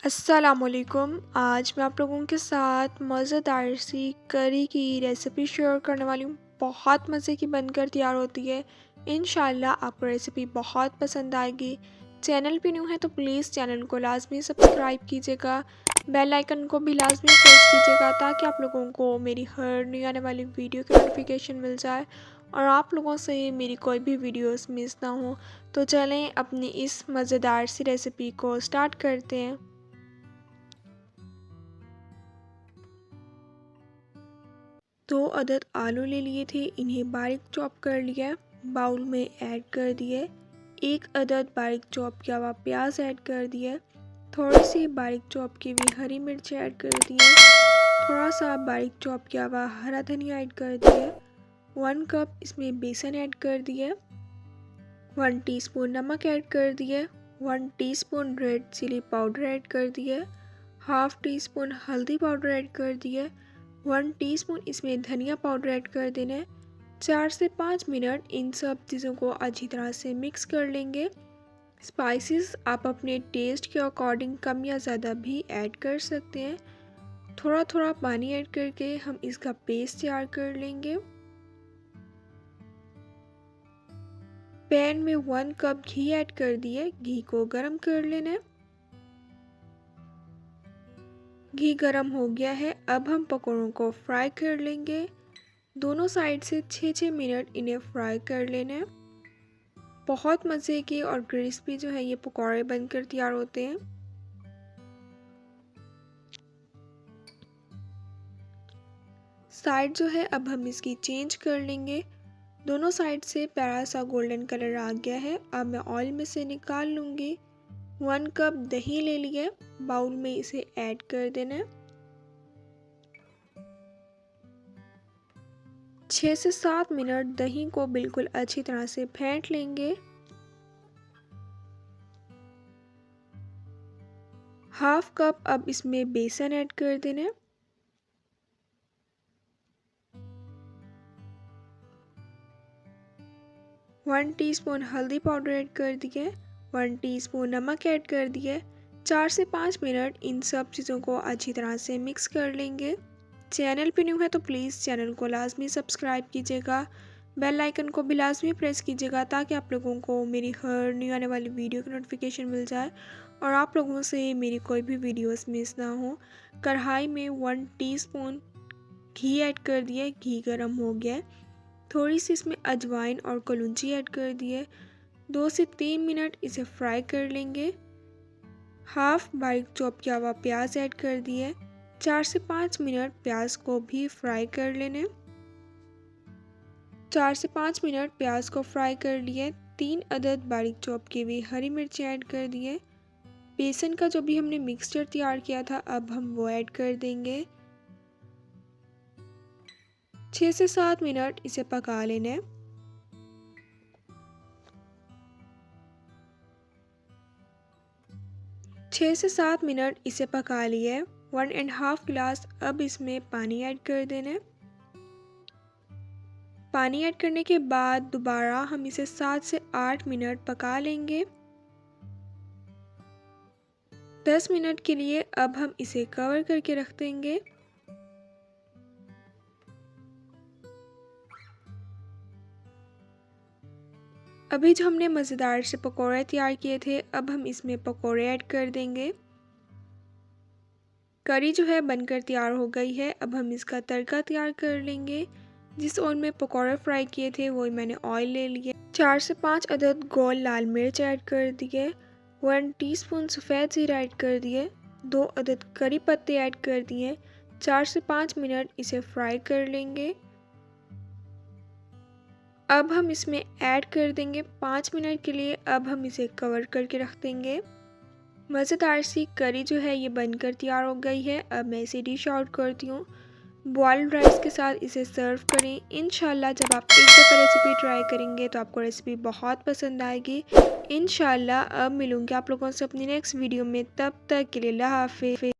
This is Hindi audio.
अस्सलामुअलैकुम। आज मैं आप लोगों के साथ मज़ेदार सी करी की रेसिपी शेयर करने वाली हूँ। बहुत मज़े की बनकर तैयार होती है। इंशाल्लाह आपको रेसिपी बहुत पसंद आएगी। चैनल पे न्यू है तो प्लीज़ चैनल को लाजमी सब्सक्राइब कीजिएगा। बेल आइकन को भी लाजमी प्रेस कीजिएगा ताकि आप लोगों को मेरी हर नई आने वाली वीडियो की नोटिफिकेशन मिल जाए और आप लोगों से मेरी कोई भी वीडियोस मिस ना हो। तो चलें अपनी इस मज़ेदार सी रेसिपी को स्टार्ट करते हैं। 2 अदद आलू ले लिए थे, इन्हें बारीक चॉप कर लिया, बाउल में ऐड कर दिए। 1 अदद बारीक चॉप किया हुआ प्याज ऐड कर दिया, थोड़ी सी बारीक चॉप की हुई हरी मिर्च ऐड कर दिए, थोड़ा सा बारीक चॉप किया हुआ हरा धनिया ऐड कर दिया, 1 कप इसमें बेसन ऐड कर दिया, 1 टीस्पून नमक ऐड कर दिया, 1 teaspoon red chilli powder add कर दिया, हाफ टी स्पून हल्दी पाउडर ऐड कर दिया, 1 टीस्पून इसमें धनिया पाउडर ऐड कर देना है। 4 से 5 मिनट इन सब चीज़ों को अच्छी तरह से मिक्स कर लेंगे। स्पाइसेस आप अपने टेस्ट के अकॉर्डिंग कम या ज़्यादा भी ऐड कर सकते हैं। थोड़ा थोड़ा पानी ऐड करके हम इसका पेस्ट तैयार कर लेंगे। पैन में 1 कप घी ऐड कर दिए, घी को गर्म कर लेना है। घी गरम हो गया है, अब हम पकौड़ों को फ्राई कर लेंगे। दोनों साइड से 6-6 मिनट इन्हें फ्राई कर लेना है। बहुत मज़े के और क्रिस्पी जो है ये पकौड़े बनकर तैयार होते हैं। साइड जो है अब हम इसकी चेंज कर लेंगे। दोनों साइड से प्यारा सा गोल्डन कलर आ गया है, अब मैं ऑयल में से निकाल लूँगी। 1 कप दही ले लिया, बाउल में इसे ऐड कर देना है। 6 से 7 मिनट दही को बिल्कुल अच्छी तरह से फेंट लेंगे। हाफ कप अब इसमें बेसन ऐड कर देना है। वन टीस्पून हल्दी पाउडर ऐड कर दिए, 1 टीस्पून नमक ऐड कर दिए। 4 से 5 मिनट इन सब चीज़ों को अच्छी तरह से मिक्स कर लेंगे। चैनल पे न्यू है तो प्लीज़ चैनल को लाजमी सब्सक्राइब कीजिएगा, बेल आइकन को भी लाजमी प्रेस कीजिएगा ताकि आप लोगों को मेरी हर नई आने वाली वीडियो की नोटिफिकेशन मिल जाए और आप लोगों से मेरी कोई भी वीडियोस मिस ना हो। कढ़ाई में 1 टीस्पून घी ऐड कर दिए, घी गर्म हो गया है। थोड़ी सी इसमें अजवाइन और कलौंजी ऐड कर दिए। 2 से 3 मिनट इसे फ्राई कर लेंगे। हाफ बारीक चॉप किया हुआ प्याज ऐड कर दिए। 4 से 5 मिनट प्याज को भी फ्राई कर लेने। 4 से 5 मिनट प्याज को फ्राई कर लिए। 3 अदद बारीक चॉप की हुई हरी मिर्ची ऐड कर दिए। बेसन का जो भी हमने मिक्सचर तैयार किया था अब हम वो ऐड कर देंगे। 6 से 7 मिनट इसे पका लेना है। छः से 7 मिनट इसे पका लिए। 1.5 गिलास अब इसमें पानी ऐड कर देना है। पानी ऐड करने के बाद दोबारा हम इसे 7 से 8 मिनट पका लेंगे। 10 मिनट के लिए अब हम इसे कवर करके रख देंगे। अभी जो हमने मज़ेदार से पकौड़े तैयार किए थे अब हम इसमें पकौड़े ऐड कर देंगे। करी जो है बनकर तैयार हो गई है, अब हम इसका तड़का तैयार कर लेंगे। जिस ऑयल में पकौड़े फ्राई किए थे वही मैंने ऑयल ले लिया। 4 से 5 अदद गोल लाल मिर्च ऐड कर दिए, 1 टीस्पून सफ़ेद ज़ीरा ऐड कर दिए, 2 अदद करी पत्ते ऐड कर दिए। 4 से 5 मिनट इसे फ्राई कर लेंगे। अब हम इसमें ऐड कर देंगे 5 मिनट के लिए, अब हम इसे कवर करके रख देंगे। मज़ेदार सी करी जो है ये बनकर तैयार हो गई है। अब मैं इसे डिश आउट करती हूँ। बॉइल्ड राइस के साथ इसे सर्व करें। इंशाल्लाह जब आप एक दफ़ा रेसिपी ट्राई करेंगे तो आपको रेसिपी बहुत पसंद आएगी। इंशाल्लाह अब मिलूँगी आप लोगों से अपनी नेक्स्ट वीडियो में, तब तक के लिए अल्लाह हाफ़िज़।